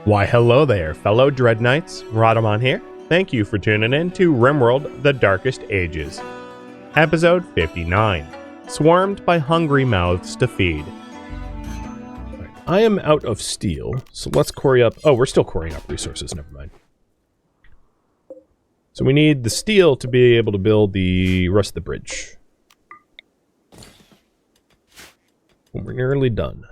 Why hello there, fellow Dread Knights, Rhadamant here. Thank you for tuning in to RimWorld, The Darkest Ages. Episode 59, Swarmed by Hungry Mouths to Feed. I am out of steel, so let's quarry up... Oh, we're still quarrying up resources, never mind. So we need the steel to be able to build the rest of the bridge. We're nearly done.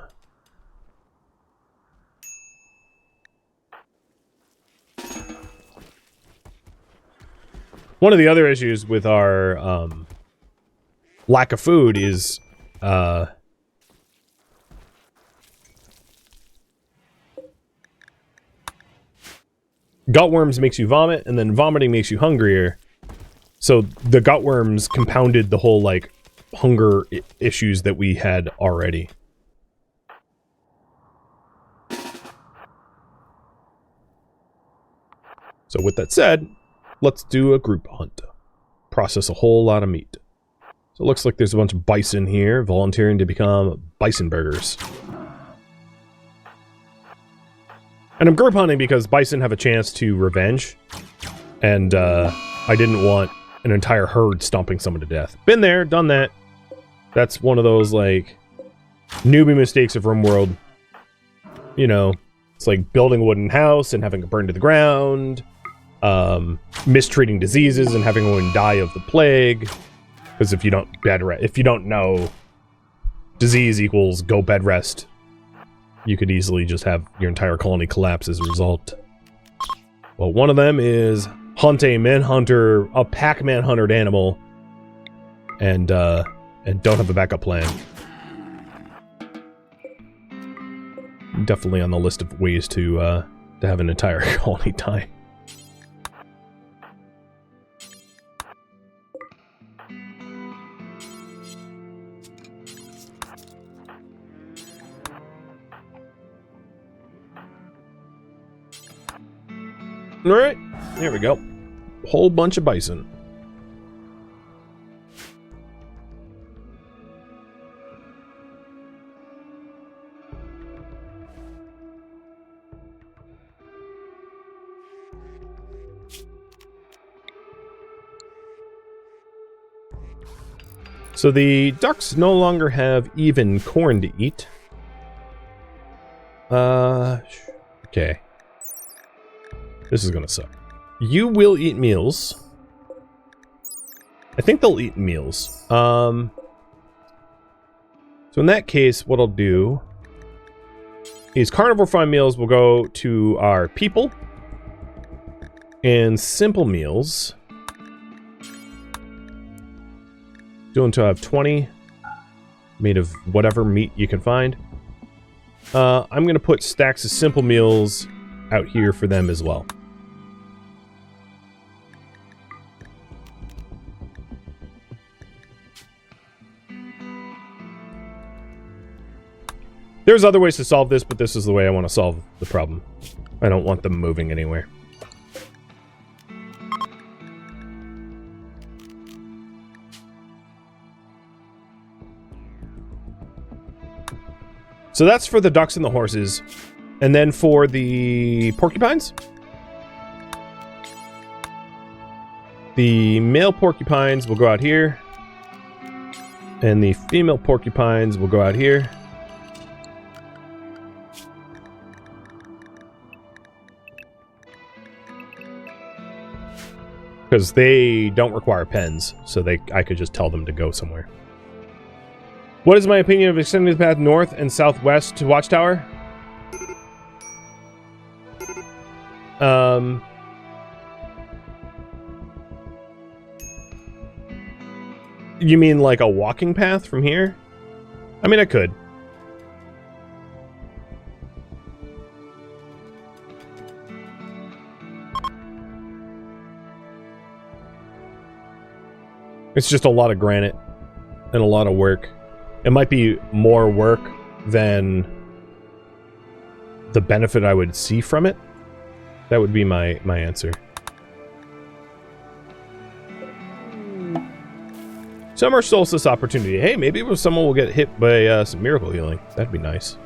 One of the other issues with our lack of food is gutworms makes you vomit, and then vomiting makes you hungrier. So the gutworms compounded the whole like hunger issues that we had already. So with that said, let's do a group hunt. Process a whole lot of meat. So it looks like there's a bunch of bison here, volunteering to become bison burgers. And I'm group hunting because bison have a chance to revenge. And I didn't want an entire herd stomping someone to death. Been there, done that. That's one of those, like, newbie mistakes of RimWorld. You know, it's like building a wooden house and having it burn to the ground. Mistreating diseases and having one die of the plague, because if you don't know, disease equals go bed rest. You could easily just have your entire colony collapse as a result. Well, one of them is hunt a manhunter, a pack manhuntered animal, and don't have a backup plan. Definitely on the list of ways to have an entire colony die. Alright, there we go. Whole bunch of bison. So the ducks no longer have even corn to eat. Okay. This is gonna suck. You will eat meals. I think they'll eat meals. So in that case, what I'll do is carnivore farm meals will go to our people. And simple meals. Doing to have 20 made of whatever meat you can find. I'm gonna put stacks of simple meals out here for them as well. There's other ways to solve this, but this is the way I want to solve the problem. I don't want them moving anywhere. So that's for the ducks and the horses. And then for the porcupines, the male porcupines will go out here, and the female porcupines will go out here. Because they don't require pens, so I could just tell them to go somewhere. What is my opinion of extending the path north and southwest to Watchtower? You mean like a walking path from here? I mean, I could. It's just a lot of granite and a lot of work. It might be more work than the benefit I would see from it. That would be my answer. Summer Solstice opportunity. Hey, maybe someone will get hit by some miracle healing. That'd be nice.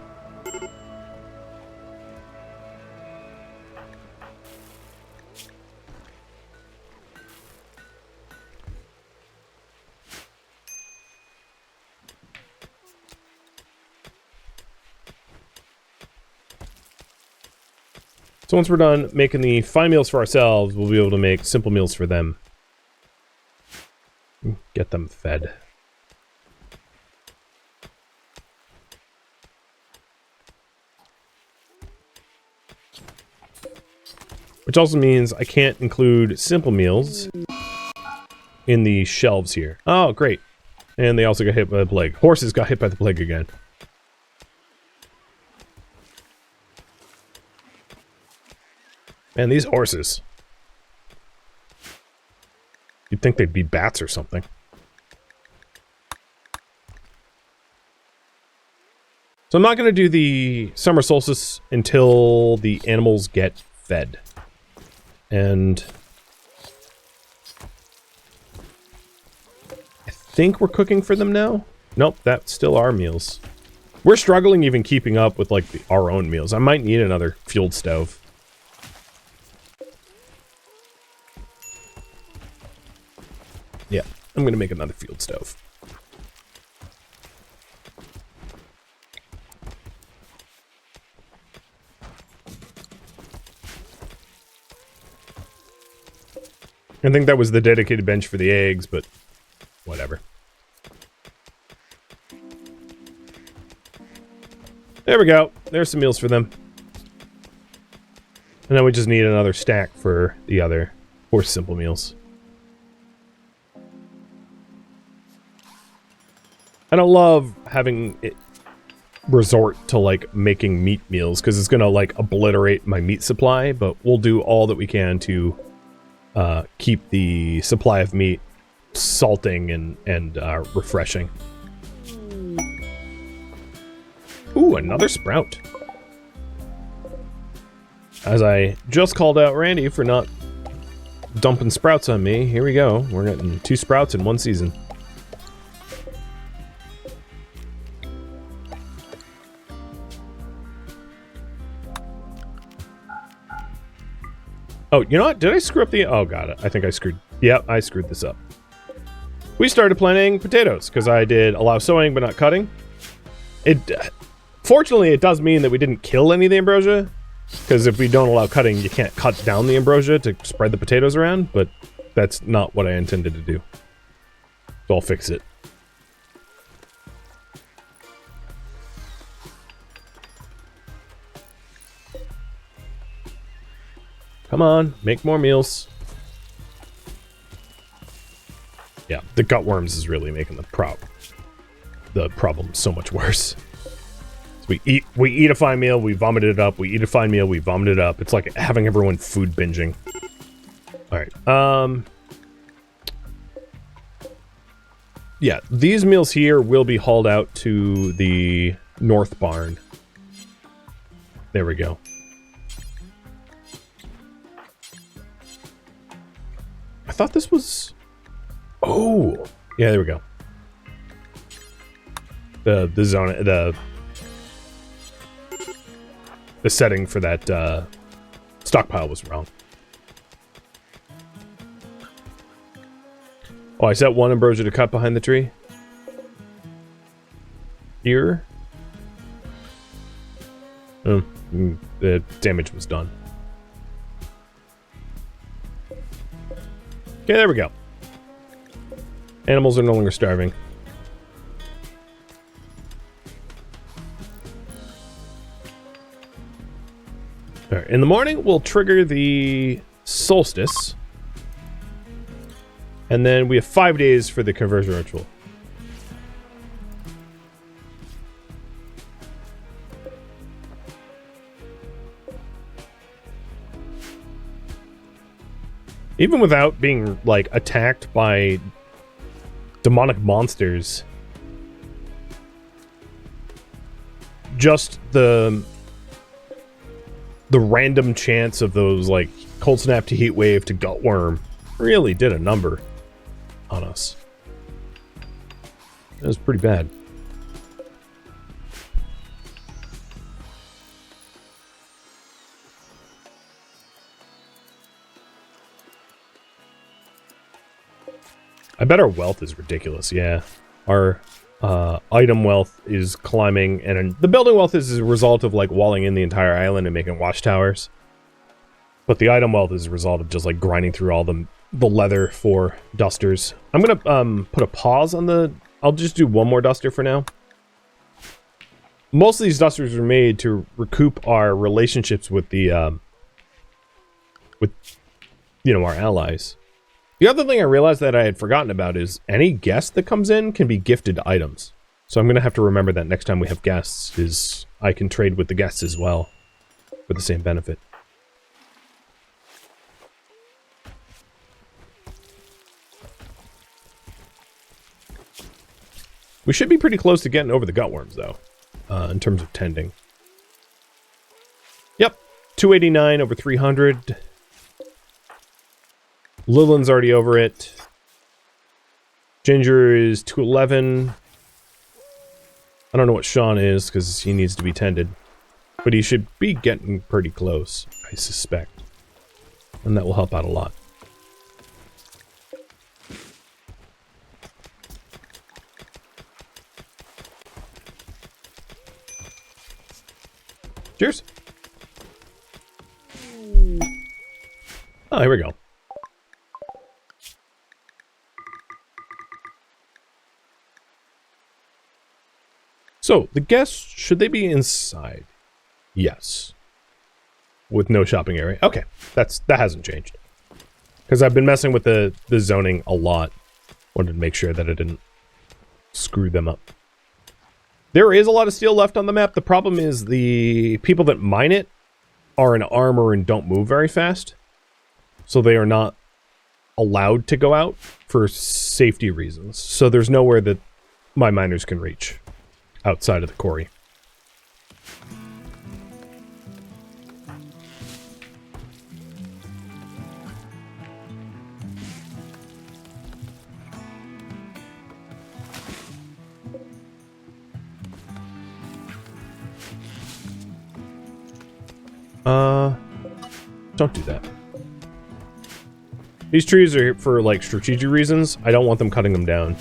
So once we're done making the fine meals for ourselves, we'll be able to make simple meals for them. Get them fed. Which also means I can't include simple meals in the shelves here. Oh, great. And they also got hit by the plague. Horses got hit by the plague again. Man, these horses. You'd think they'd be bats or something. So I'm not going to do the summer solstice until the animals get fed. And I think we're cooking for them now. Nope, that's still our meals. We're struggling even keeping up with like our own meals. I might need another fueled stove. Yeah, I'm going to make another fueled stove. I think that was the dedicated bench for the eggs, but whatever. There we go. There's some meals for them. And now we just need another stack for the other 4 simple meals. I don't love having it resort to, like, making meat meals, because it's going to, like, obliterate my meat supply, but we'll do all that we can to keep the supply of meat salting and refreshing. Ooh, another sprout. As I just called out Randy for not dumping sprouts on me, here we go. We're getting 2 sprouts in 1 season. Oh, you know what? Did I screw up the... Oh, got it. I think I screwed... Yeah, I screwed this up. We started planting potatoes, because I did allow sowing but not cutting. Fortunately, it does mean that we didn't kill any of the ambrosia, because if we don't allow cutting, you can't cut down the ambrosia to spread the potatoes around, but that's not what I intended to do. So I'll fix it. Come on, make more meals. Yeah, the gutworms is really making the problem so much worse. So we eat a fine meal, we vomit it up. We eat a fine meal, we vomit it up. It's like having everyone food binging. All right. Yeah, these meals here will be hauled out to the north barn. There we go. I thought this was... Oh! Yeah, there we go. The zone... The setting for that stockpile was wrong. Oh, I set 1 ambrosia to cut behind the tree. Here. Oh, the damage was done. Okay, there we go. Animals are no longer starving. Alright, in the morning, we'll trigger the Solstice. And then we have 5 days for the conversion ritual. Even without being, like, attacked by demonic monsters, just the random chance of those, like, cold snap to heat wave to gutworm really did a number on us. That was pretty bad. I bet our wealth is ridiculous, yeah. Our item wealth is climbing, and the building wealth is a result of, like, walling in the entire island and making watchtowers. But the item wealth is a result of just like grinding through all the leather for dusters. I'm gonna put a pause on the... I'll just do one more duster for now. Most of these dusters are made to recoup our relationships with the with, you know, our allies. The other thing I realized that I had forgotten about is any guest that comes in can be gifted items. So I'm gonna have to remember that next time we have guests, is I can trade with the guests as well for the same benefit. We should be pretty close to getting over the gutworms, though, in terms of tending. Yep, 289 over 300. Lillian's already over it. Ginger is 211. I don't know what Sean is, because he needs to be tended. But he should be getting pretty close, I suspect. And that will help out a lot. Cheers. Oh, here we go. So, the guests, should they be inside? Yes. With no shopping area. Okay, that hasn't changed. Because I've been messing with the zoning a lot. Wanted to make sure that I didn't screw them up. There is a lot of steel left on the map. The problem is the people that mine it are in armor and don't move very fast. So they are not allowed to go out for safety reasons. So there's nowhere that my miners can reach outside of the quarry. Don't do that. These trees are for, like, strategic reasons. I don't want them cutting them down.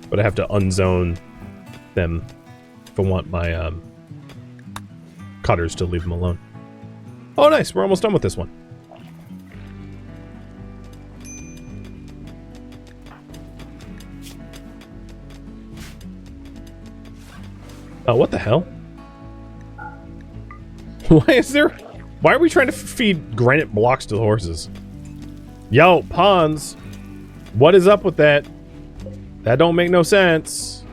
But I have to unzone them if I want my, cutters to leave them alone. Oh, nice! We're almost done with this one. Oh, what the hell? Why are we trying to feed granite blocks to the horses? Yo, pawns! What is up with that? That don't make no sense.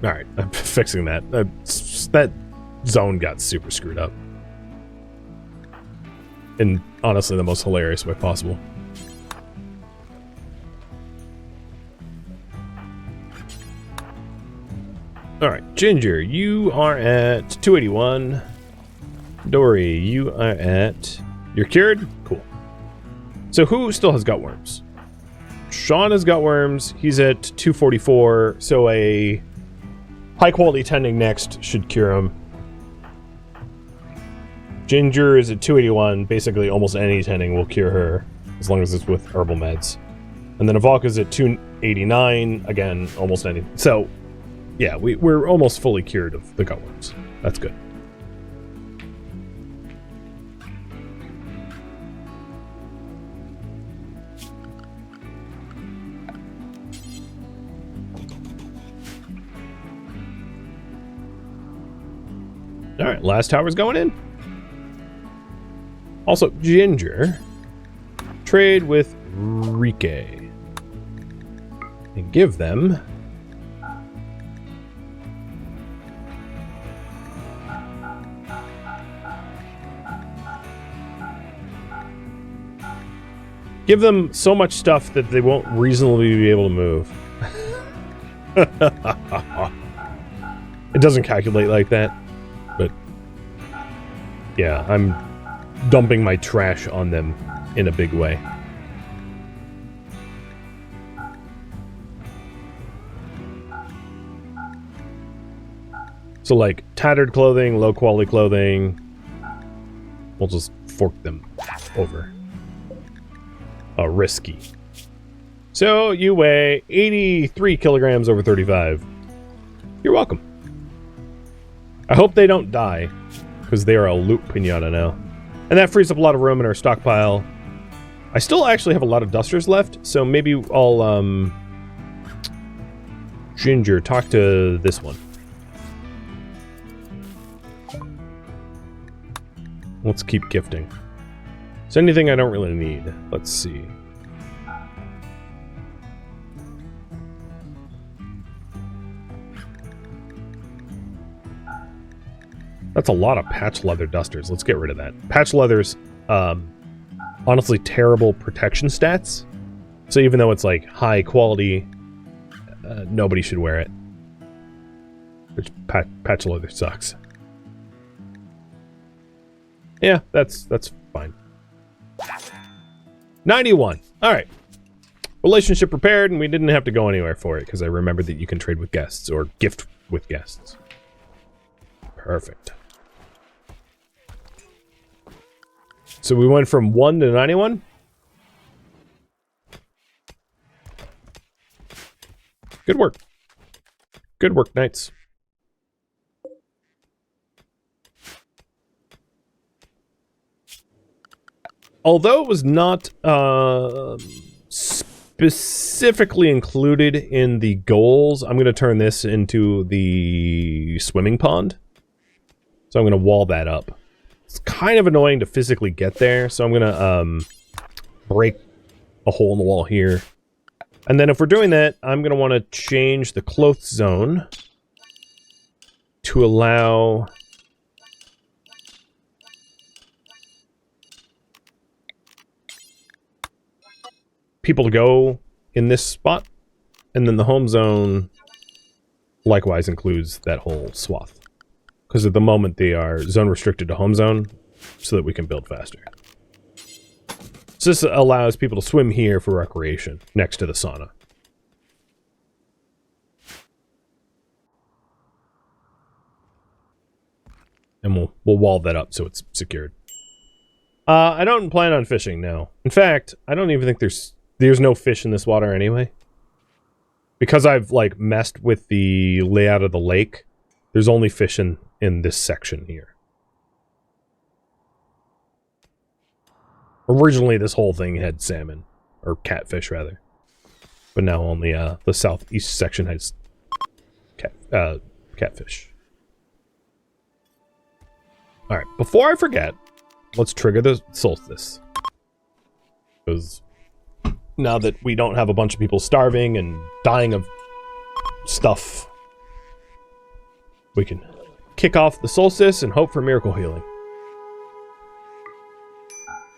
Alright, I'm fixing that. That zone got super screwed up. In, honestly, the most hilarious way possible. Alright, Ginger, you are at 281. Dory, you are at... You're cured? Cool. So who still has gutworms? Sean has gutworms. He's at 244. So a high-quality tending next should cure him. Ginger is at 281. Basically, almost any tending will cure her, as long as it's with herbal meds. And then Avalka's at 289. Again, almost any... So... yeah, we're almost fully cured of the gutworms. That's good. Alright, last tower's going in. Also, Ginger, trade with Rike. And give them... give them so much stuff that they won't reasonably be able to move. It doesn't calculate like that, but yeah, I'm dumping my trash on them in a big way. So like tattered clothing, low quality clothing, we'll just fork them over. Risky. So you weigh 83 kilograms over 35. You're welcome. I hope they don't die, because they are a loot pinata now. And that frees up a lot of room in our stockpile. I still actually have a lot of dusters left, so maybe I'll, Ginger, talk to this one. Let's keep gifting. Is there anything I don't really need? Let's see. That's a lot of patch leather dusters. Let's get rid of that. Patch leather's, honestly, terrible protection stats. So even though it's, like, high quality, nobody should wear it. Which patch leather sucks. Yeah, that's fine. 91. Alright. Relationship repaired, and we didn't have to go anywhere for it, because I remembered that you can trade with guests, or gift with guests. Perfect. So we went from 1 to 91? Good work. Good work, knights. Although it was not specifically included in the goals, I'm going to turn this into the swimming pond. So I'm going to wall that up. It's kind of annoying to physically get there, so I'm going to break a hole in the wall here. And then if we're doing that, I'm going to want to change the cloth zone to allow people to go in this spot. And then the home zone likewise includes that whole swath. Because at the moment they are zone restricted to home zone so that we can build faster. So this allows people to swim here for recreation next to the sauna. And we'll wall that up so it's secured. I don't plan on fishing, no. In fact, I don't even think there's no fish in this water anyway. Because I've, like, messed with the layout of the lake, there's only fish in this section here. Originally, this whole thing had salmon. Or catfish, rather. But now only the southeast section has catfish. Alright, before I forget, let's trigger the Solstice. Because now that we don't have a bunch of people starving and dying of stuff, we can kick off the Solstice and hope for miracle healing.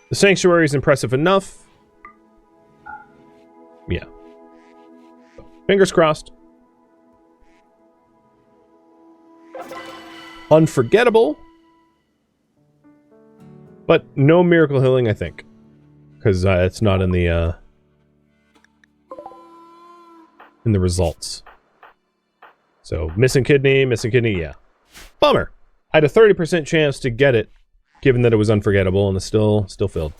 The Sanctuary is impressive enough. Yeah. Fingers crossed. Unforgettable. But no miracle healing, I think. Because it's not in the results. So, missing kidney, yeah. Bummer. I had a 30% chance to get it, given that it was unforgettable, and it's still filled.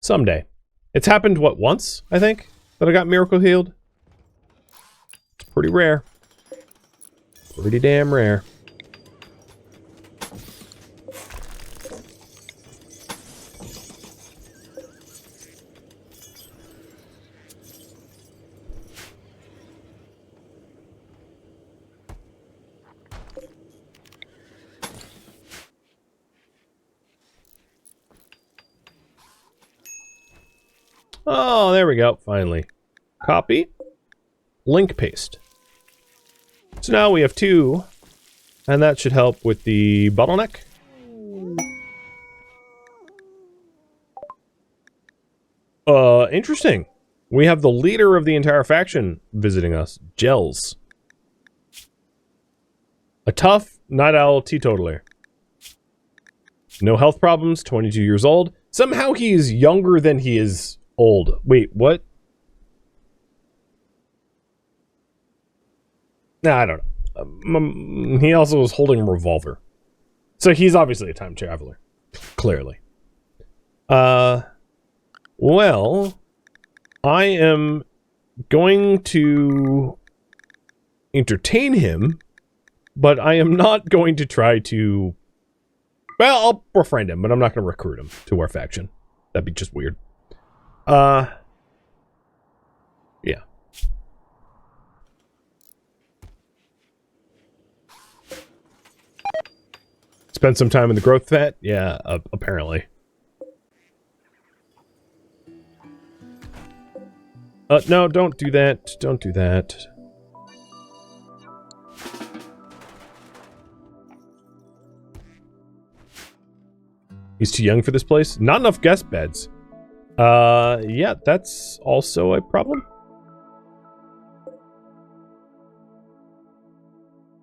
Someday. It's happened, what, once, I think, that I got miracle healed? It's pretty rare. Pretty damn rare. Oh, there we go, finally. Copy. Link paste. So now we have 2, and that should help with the bottleneck. Interesting. We have the leader of the entire faction visiting us, Gels. A tough night owl teetotaler. No health problems, 22 years old. Somehow he's younger than he is old. Wait, what? Nah, I don't know. He also was holding a revolver. So he's obviously a time traveler. Clearly. Well, I am going to entertain him, but I am not going to try to... Well, I'll befriend him, but I'm not going to recruit him to our faction. That'd be just weird. Yeah. Spend some time in the growth vat? Yeah, apparently. No, don't do that. Don't do that. He's too young for this place? Not enough guest beds. Yeah, that's also a problem.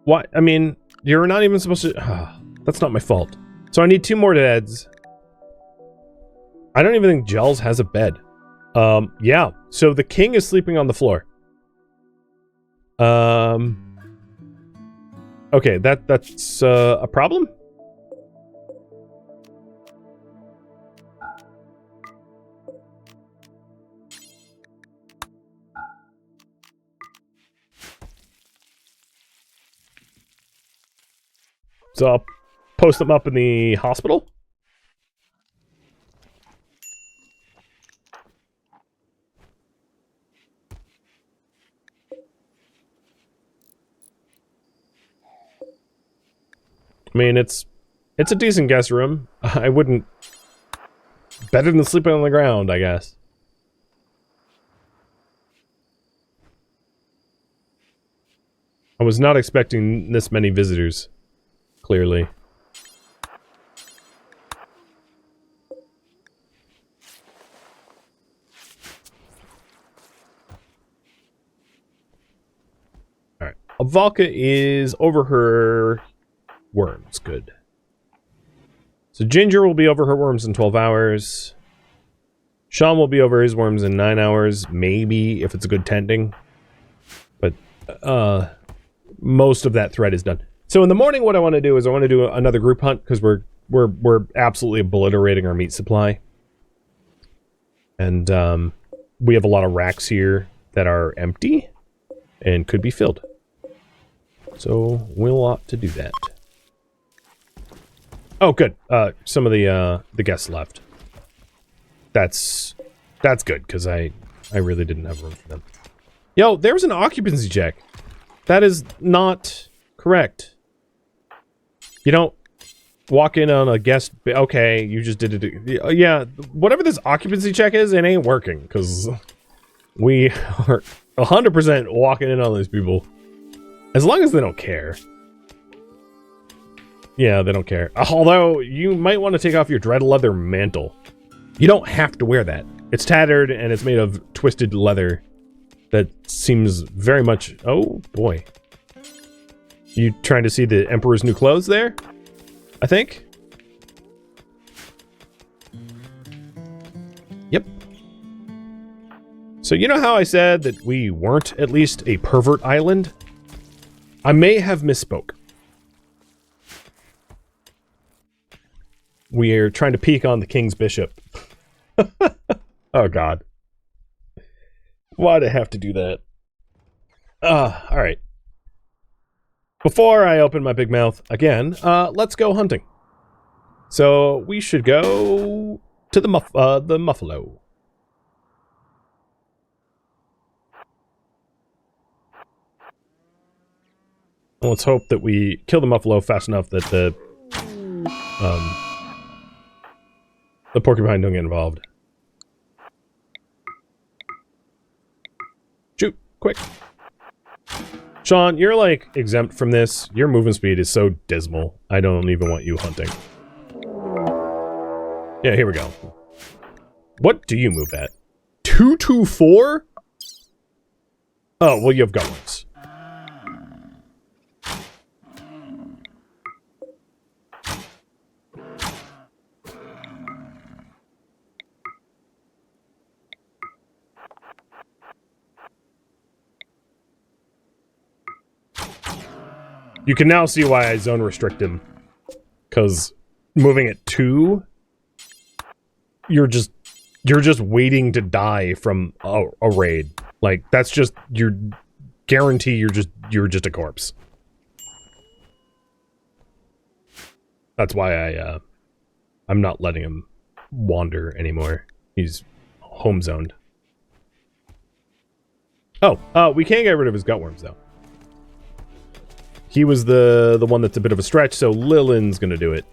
What? I mean, you're not even supposed to... that's not my fault. So I need 2 more beds. I don't even think Gels has a bed. Yeah. So the king is sleeping on the floor. Okay, that's a problem? So I'll post them up in the hospital. I mean, it's a decent guest room. I wouldn't... Better than sleeping on the ground, I guess. I was not expecting this many visitors. Clearly. Alright. Valka is over her worms. Good. So Ginger will be over her worms in 12 hours. Sean will be over his worms in 9 hours. Maybe, if it's a good tending. But, most of that thread is done. So in the morning, what I want to do is I want to do another group hunt, because we're absolutely obliterating our meat supply. And we have a lot of racks here that are empty and could be filled. So we'll opt to do that. Oh, good. Some of the guests left. That's good, because I really didn't have room for them. Yo, there's an occupancy check. That is not correct. You don't walk in on a guest... Okay, you just did it. Yeah, whatever this occupancy check is, it ain't working, because we are 100% walking in on these people. As long as they don't care. Yeah, they don't care. Although, you might want to take off your dread leather mantle. You don't have to wear that. It's tattered, and it's made of twisted leather. That seems very much... Oh, boy. You trying to see the Emperor's new clothes there? I think? Yep. So you know how I said that we weren't at least a pervert island? I may have misspoke. We're trying to peek on the King's Bishop. Oh, God. Why'd I have to do that? Alright. Before I open my big mouth again, let's go hunting. So, we should go to the Muffalo. Let's hope that we kill the Muffalo fast enough that the porcupine don't get involved. Shoot, quick. Sean, you're like exempt from this. Your movement speed is so dismal. I don't even want you hunting. Yeah, here we go. What do you move at? 224? Oh, well, you have gauntlets. You can now see why I zone restrict him. Because moving at 2, you're just waiting to die from a raid. Like, that's just your guarantee you're just you're just a corpse. That's why I'm not letting him wander anymore. He's home zoned. Oh, we can get rid of his gutworms though. He was the one that's a bit of a stretch, so Lillian's gonna do it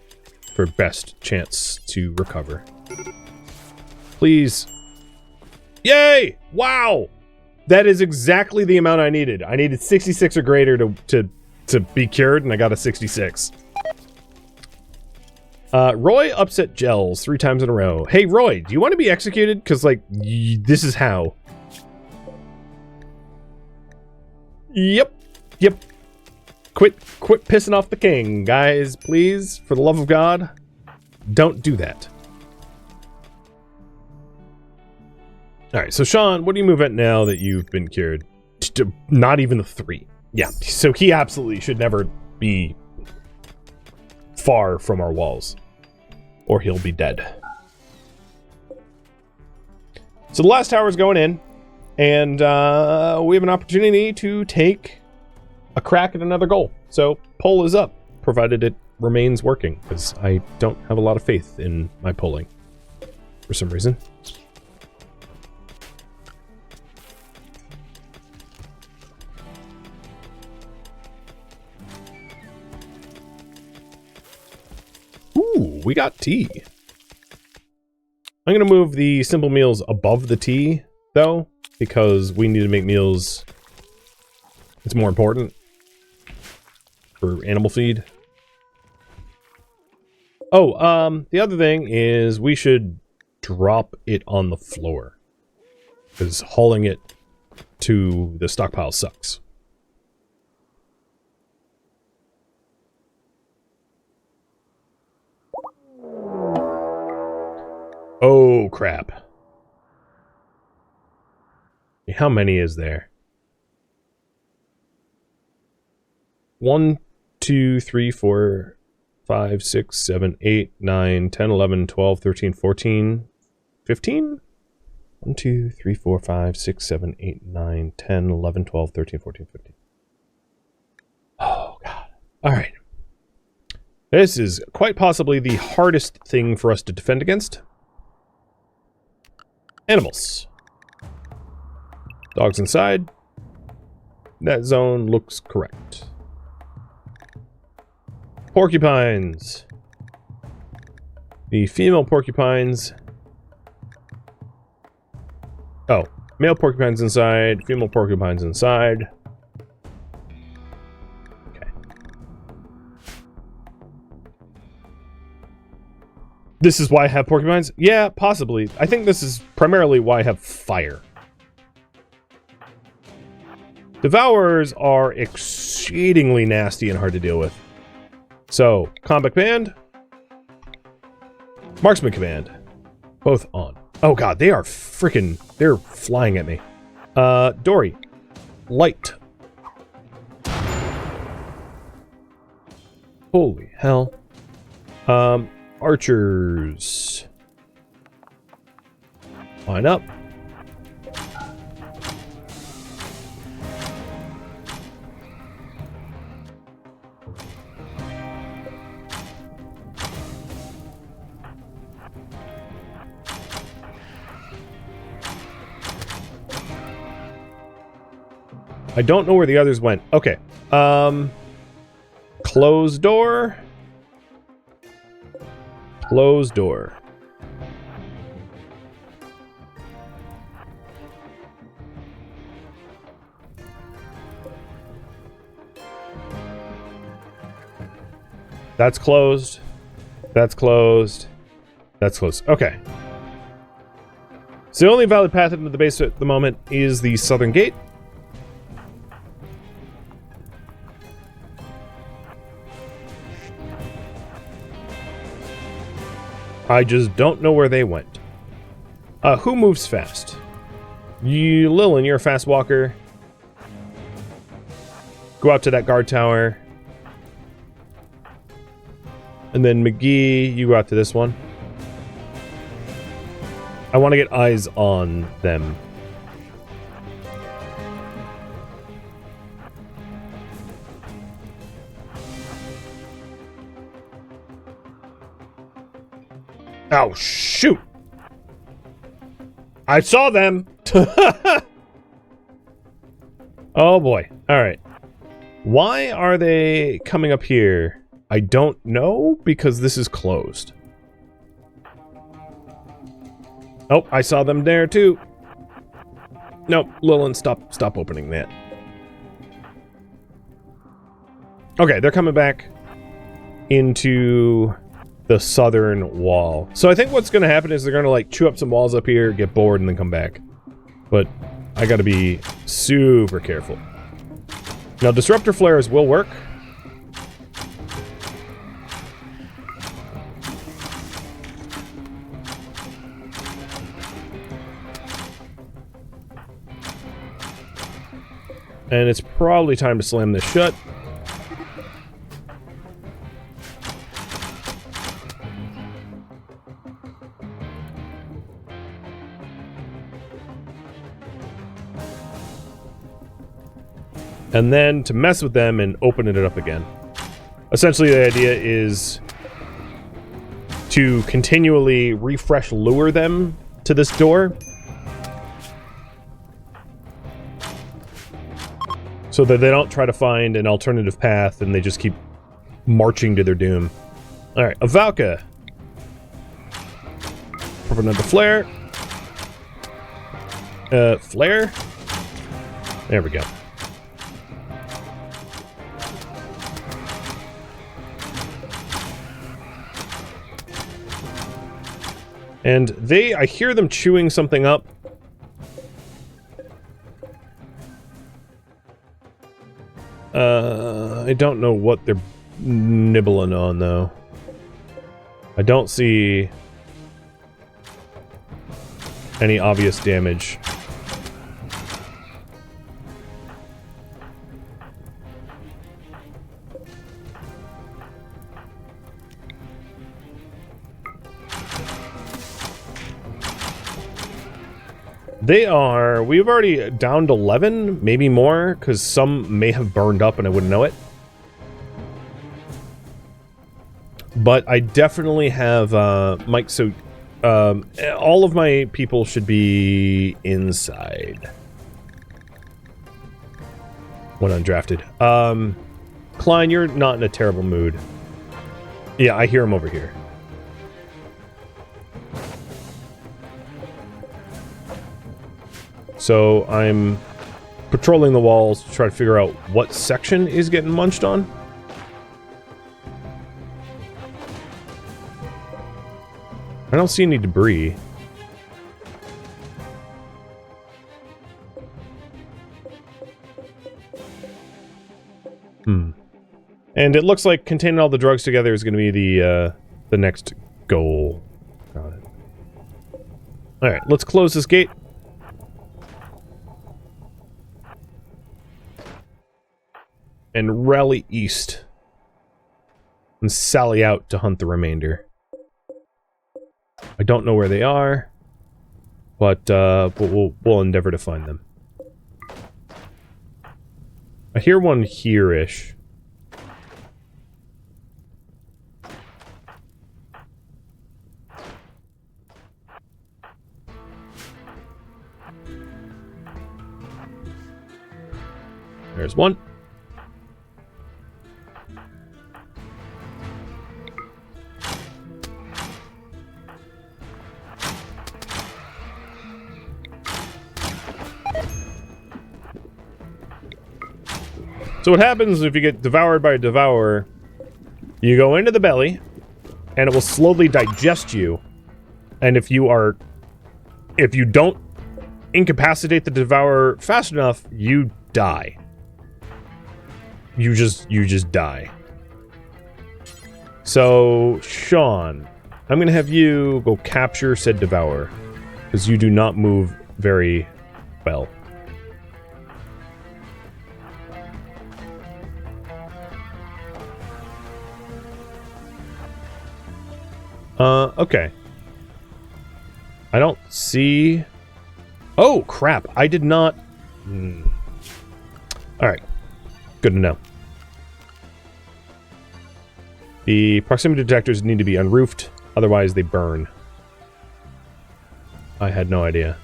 for best chance to recover. Please. Yay! Wow! That is exactly the amount I needed. I needed 66 or greater to be cured, and I got a 66. Roy upset Gels 3 times in a row. Hey, Roy, do you want to be executed? Because, like, this is how. Yep. Quit pissing off the king, guys, please. For the love of God, don't do that. Alright, so Sean, what do you move at now that you've been cured? Not even a 3. Yeah, so he absolutely should never be far from our walls. Or he'll be dead. So the last tower's going in, and we have an opportunity to take a crack at another goal. So pull is up, provided it remains working, because I don't have a lot of faith in my pulling for some reason. Ooh, we got tea. I'm going to move the simple meals above the tea, though, because we need to make meals. It's more important for animal feed. Oh, the other thing is we should drop it on the floor, because hauling it to the stockpile sucks. Oh, crap. How many is there? 1, 2, 3, 4, 5, 6, 7, 8, 9, 10, 11, 12, 13, 14, 15? 1, 2, 3, 4, 5, 6, 7, 8, 9, 10, 11, 12, 13, 14, 15. Oh, God. Alright. This is quite possibly the hardest thing for us to defend against. Animals. Dogs inside. That zone looks correct. Porcupines. The female porcupines. Oh, male porcupines inside, female porcupines inside. Okay. This is why I have porcupines? Yeah, possibly. I think this is primarily why I have fire. Devourers are exceedingly nasty and hard to deal with. So, combat command, marksman command, both on. Oh god, they are freaking, they're flying at me. Dory, light. Holy hell. Archers. Line up. I don't know where the others went. Okay. Closed door. Closed door. That's closed. That's closed. That's closed. Okay. So the only valid path into the base at the moment is the southern gate. I just don't know where they went. Who moves fast? You, Lillian, you're a fast walker. Go out to that guard tower. And then McGee, you go out to this one. I want to get eyes on them. Oh, shoot! I saw them! Oh boy. Alright. Why are they coming up here? I don't know, because this is closed. Oh, I saw them there too. Nope, Lillian, stop opening that. Okay, they're coming back into the southern wall. So I think what's going to happen is they're going to like chew up some walls up here, get bored, and then come back. But I got to be super careful. Now, disruptor flares will work. And it's probably time to slam this shut. And then to mess with them and open it up again. Essentially, the idea is to continually refresh lure them to this door, so that they don't try to find an alternative path and they just keep marching to their doom. Alright, Avalka. Pop another flare. Flare? There we go. And I hear them chewing something up. I don't know what they're nibbling on, though. I don't see any obvious damage. We've already downed 11, maybe more, because some may have burned up and I wouldn't know it. But I definitely have, Mike, so, all of my people should be inside. When undrafted. Klein, you're not in a terrible mood. Yeah, I hear him over here. So I'm patrolling the walls to try to figure out what section is getting munched on. I don't see any debris. And it looks like containing all the drugs together is going to be the next goal. Got it. Alright, let's close this gate. And rally east. And sally out to hunt the remainder. I don't know where they are. But we'll endeavor to find them. I hear one here-ish. There's one. So what happens if you get devoured by a devourer, you go into the belly, and it will slowly digest you. And if you don't incapacitate the devourer fast enough, you die. You just die. So, Sean, I'm gonna have you go capture said devourer, because you do not move very well. Okay. I don't see... Oh, crap. I did not... Alright. Good to know. The proximity detectors need to be unroofed, otherwise they burn. I had no idea.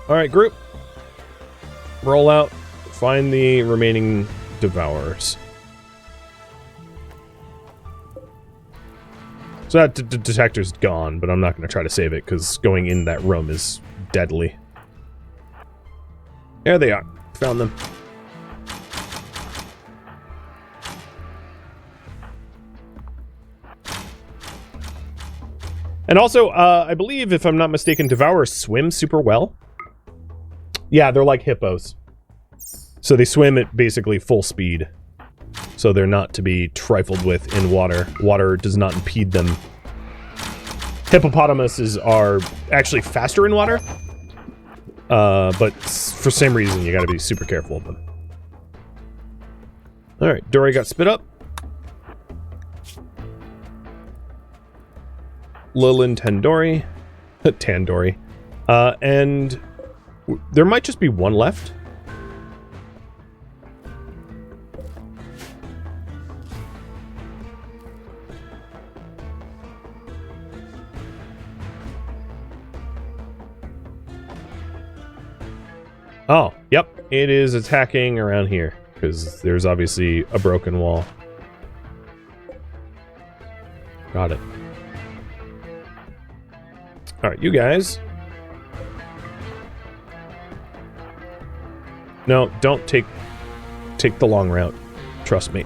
Alright, group. Roll out. Find the remaining devourers. So that detector's gone, but I'm not going to try to save it, because going in that room is deadly. There they are. Found them. And also, I believe, if I'm not mistaken, devourers swim super well. Yeah, they're like hippos. So they swim at basically full speed. So they're not to be trifled with in water. Water does not impede them. Hippopotamuses are actually faster in water. But for some reason, you gotta be super careful of them. Alright, Dory got spit up. Lilin Tandori. Tandori. And there might just be one left. Oh, yep. It is attacking around here, because there's obviously a broken wall. Got it. Alright, you guys. No, don't take the long route. Trust me.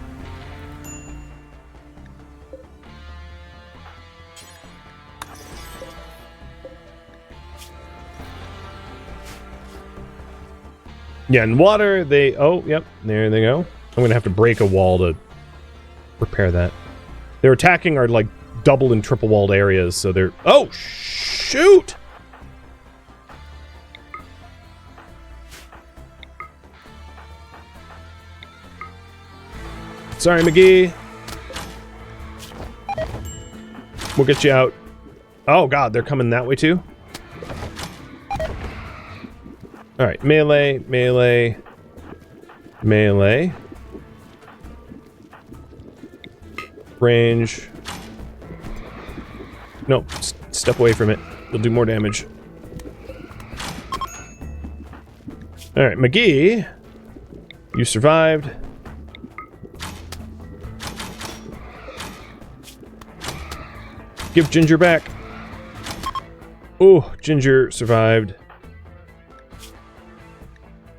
Yeah, in water, they... Oh, yep, there they go. I'm gonna have to break a wall to repair that. They're attacking our, like, double and triple walled areas, so they're... Oh, shoot! Sorry, McGee. We'll get you out. Oh, God, they're coming that way, too? Alright, melee, melee, melee. Range. Nope, step away from it. You'll do more damage. Alright, McGee. You survived. Give Ginger back. Oh, Ginger survived.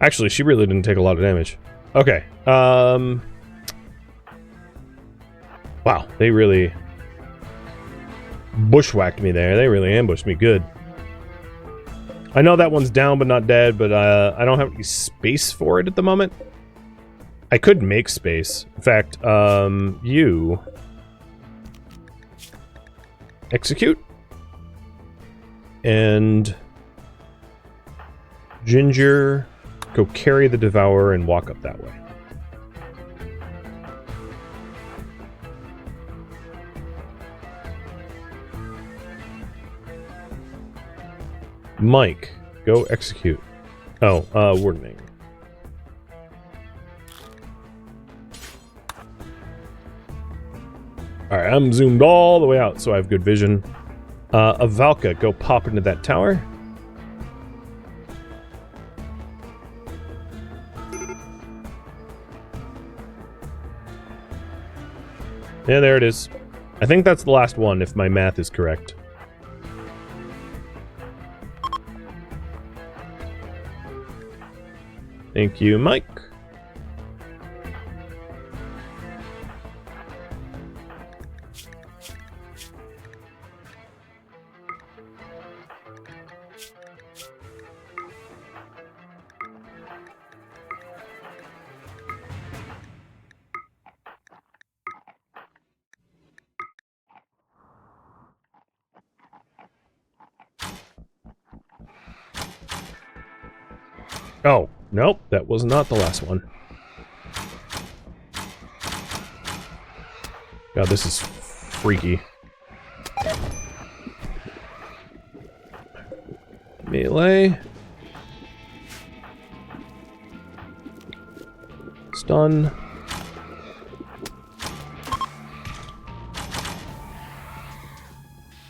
Actually, she really didn't take a lot of damage. Okay. Wow, they really bushwhacked me there. They really ambushed me good. I know that one's down but not dead, but I don't have any space for it at the moment. I could make space. In fact, you... execute. And... Ginger... go carry the Devourer and walk up that way. Mike, go execute. Oh, warning. Alright, I'm zoomed all the way out, so I have good vision. Avalka, go pop into that tower. Yeah, there it is. I think that's the last one, if my math is correct. Thank you, Mike. Oh, nope, that was not the last one. God, this is freaky. Melee. Stun.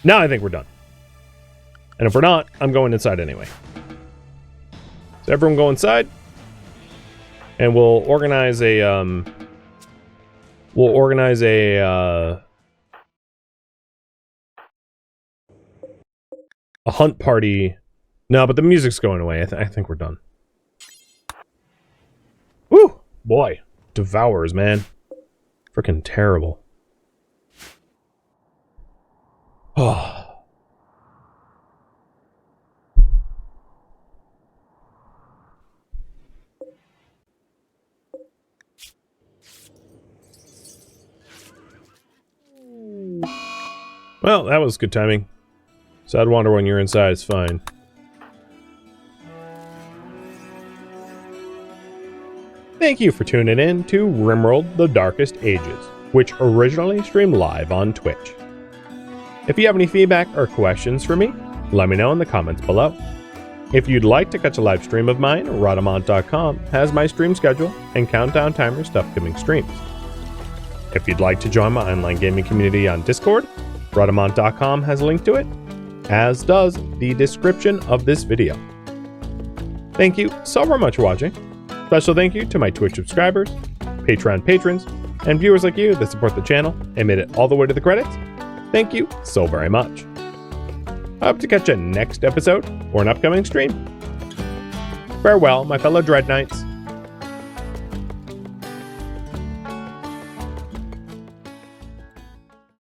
Now I think we're done. And if we're not, I'm going inside anyway. So everyone go inside. And we'll organize a hunt party. No, but the music's going away. I think we're done. Woo! Boy. Devourers, man. Freaking terrible. Oh. Well, that was good timing. So I'd wander when you're inside, it's fine. Thank you for tuning in to RimWorld The Darkest Ages, which originally streamed live on Twitch. If you have any feedback or questions for me, let me know in the comments below. If you'd like to catch a live stream of mine, Rhadamant.com has my stream schedule and countdown timers to upcoming streams. If you'd like to join my online gaming community on Discord, Rhadamant.com has a link to it, as does the description of this video. Thank you so very much for watching. Special thank you to my Twitch subscribers, Patreon patrons, and viewers like you that support the channel and made it all the way to the credits. Thank you so very much. I hope to catch you next episode or an upcoming stream. Farewell, my fellow Dread Knights.